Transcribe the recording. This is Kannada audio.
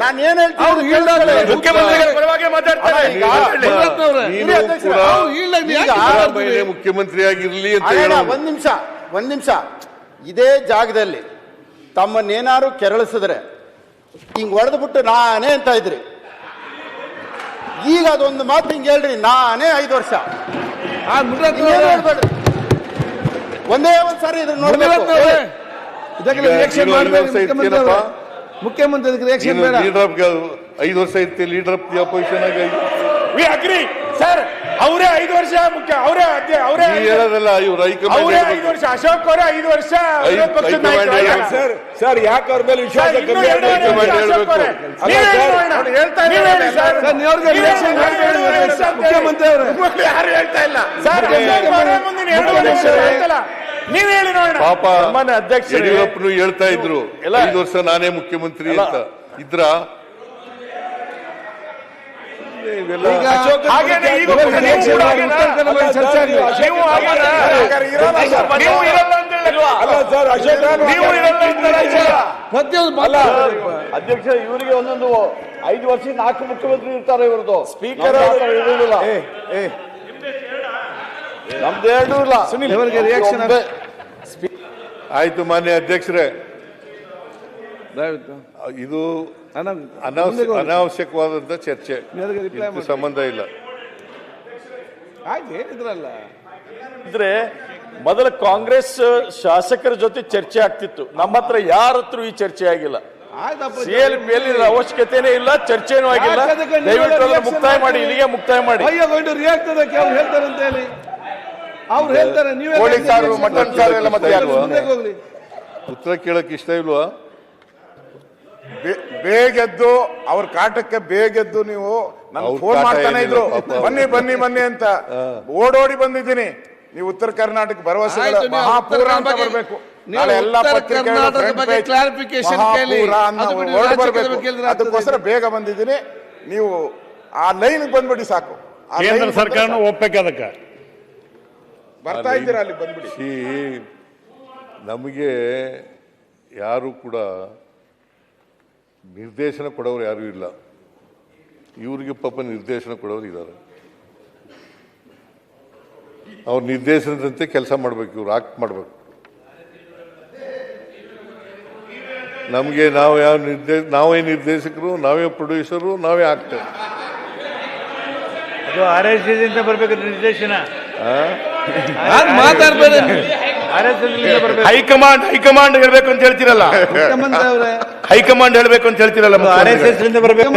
ನಾನು ಏನ್ ಹೇಳ್ತೀನಿ ಮುಖ್ಯಮಂತ್ರಿ ಆಗಿರ್ಲಿ ಅಂತ ಒಂದ್ ನಿಮಿಷ ಇದೇ ಜಾಗದಲ್ಲಿ ತಮ್ಮನ್ನೇನಾರು ಕೆರಳಿಸಿದ್ರೆ ಹಿಂಗ್ ಹೊಡೆದ್ಬಿಟ್ಟು ನಾನೇ ಅಂತ ಇದ್ರಿ. ಈಗ ಅದೊಂದು ಮಾತು ಹಿಂಗ್ ಹೇಳ್ರಿ, ನಾನೇ 5 ವರ್ಷ ಹೇಳ್ಬೇಡ್ರಿ. ಒಂದೇ ಒಂದ್ ಸಾರಿ ಇದ್ರ ನೋಡ್ಬೇಕು. ಮುಖ್ಯಮಂತ್ರಿ ರಿಯಾಕ್ಷನ್ ಬೇಡ. 5 ವರ್ಷ ಇರ್ತೀವಿ ಲೀಡರ್ ಆಫ್ ದಿ ಅಪೋಸಿಷನ್ ಆಗಿ. We agree sir. ಅವರೇ 5 ವರ್ಷ ಮುಖ್ಯ, ಅವರೇ ಹೇಳೋದಲ್ಲ, ಇವ್ರು ಅವರೇ 5 ವರ್ಷ, ಅಶೋಕ್ ಅವರೇ 5 ವರ್ಷ ಪಕ್ಷದ ನಾಯಕ. ಸರ್ ಯಾಕೆ ಅವ್ರ ಮೇಲೆ ವಿಶ್ವಾಸ ಮುಖ್ಯಮಂತ್ರಿ ಅವರು ಯಾರು ಹೇಳ್ತಾ ಇಲ್ಲ ಸರ್. ನೀವ್ ಹೇಳಿ ನೋಡೋಣ. ಪಾಪ ಅಧ್ಯಕ್ಷ ಯಡಿಯೂರಪ್ಪನು ಹೇಳ್ತಾ ಇದ್ರು 5 ವರ್ಷ ನಾನೇ ಮುಖ್ಯಮಂತ್ರಿ ಅಂತ ಇದ್ರ. ಅಧ್ಯಕ್ಷ ಇವರಿಗೆ ಒಂದೊಂದು 5 ವರ್ಷ 4 ಮುಖ್ಯಮಂತ್ರಿ ಇರ್ತಾರೆ ಇವ್ರದ್ದು. ಸ್ಪೀಕರ್ ನಮ್ದು 2 ಇಲ್ಲ. ಇವರಿಗೆ ರಿಯಾಕ್ಷನ್ ಆಯ್ತು ಮಾನ್ಯ ಅಧ್ಯಕ್ಷರೇ, ಇದು ಅನಾವಶ್ಯಕವಾದಂತ ಚರ್ಚೆ, ಸಂಬಂಧ ಇಲ್ಲ. ಆಯ್ತು ಹೇಳಿದ್ರಲ್ಲ. ಇದ್ರೆ ಮೊದಲ ಕಾಂಗ್ರೆಸ್ ಶಾಸಕರ ಜೊತೆ ಚರ್ಚೆ ಆಗ್ತಿತ್ತು. ನಮ್ಮ ಹತ್ರ ಯಾರ ಹತ್ರ ಈ ಚರ್ಚೆ ಆಗಿಲ್ಲ. ಸಿಎಲ್ಪಿಯಲ್ಲಿ ಅವಶ್ಯಕತೆನೇ ಇಲ್ಲ, ಚರ್ಚೆನೂ ಆಗಿಲ್ಲ. ದಯವಿಟ್ಟು ಮುಕ್ತಾಯ ಮಾಡಿ, ಇಲ್ಲಿಗೆ ಮುಕ್ತಾಯ ಮಾಡಿ. ರಿಯಾಕ್ಟ್ ಅದಕ್ಕೆ ಅವ್ರು ಹೇಳ್ತಾರೆ ಅಂತ ಹೇಳಿ ಅವ್ರು ಹೇಳ್ತಾರೆ. ಉತ್ತರ ಕೇಳಕ್ ಇಷ್ಟ ಇಲ್ವಾ? ಬೇಗೆದ್ದು ಅವ್ರ ಕಾಟಕ್ಕೆ ಬೇಗೆದ್ದು ನೀವು ನನ್ನ ಫೋನ್ ಮಾಡ್ತಾನೆ ಇದ್ರು, ಬನ್ನಿ ಬನ್ನಿ ಬನ್ನಿ ಅಂತ ಓಡೋಡಿ ಬಂದಿದ್ದೀನಿ. ನೀವು ಉತ್ತರ ಕರ್ನಾಟಕ ಭರವಸೆಗಳ ಮಹಾಪೂರ ಅಂತ ಬರಬೇಕು. ನಾಳೆ ಎಲ್ಲ ಅದಕ್ಕೋಸ್ಕರ ಬೇಗ ಬಂದಿದ್ದೀನಿ. ನೀವು ಆ ಲೈನ್ ಬಂದ್ಬಿಡಿ ಸಾಕು. ಕೇಂದ್ರ ಸರ್ಕಾರ ಒಪ್ಪಬೇಕದಕ್ಕೆ ಬರ್ತಾ ಇದ್ದೀರಾ, ಅಲ್ಲಿ ಬಂದ್ಬಿಡಿ. ನಮಗೆ ಯಾರು ಕೂಡ ನಿರ್ದೇಶನ ಕೊಡೋರು ಯಾರು ಇಲ್ಲ. ಇವರಿಗೆ ಪಾಪ ನಿರ್ದೇಶನ ಕೊಡೋರು ಇದ್ದಾರೆ. ಅವ್ರ ನಿರ್ದೇಶನದಂತೆ ಕೆಲಸ ಮಾಡ್ಬೇಕು, ಇವ್ರು ಆಕ್ಟ್ ಮಾಡ್ಬೇಕು. ನಮಗೆ ನಾವೇ ನಿರ್ದೇಶಕರು, ನಾವೇ ಪ್ರೊಡ್ಯೂಸರು, ನಾವೇ ಆಕ್ಟರ್. ಅದು RSS ಇಂದ ಬರ್ಬೇಕು ನಿರ್ದೇಶನ. ಹೈಕಮಾಂಡ್ ಹೇಳ್ಬೇಕು ಅಂತ ಹೇಳ್ತಿರಲ್ಲ, ಹೈಕಮಾಂಡ್ ಹೇಳ್ಬೇಕು ಅಂತ ಹೇಳ್ತಿರಲ್ಲ. RSS ಇಂದ ಬರ್ಬೇಕು.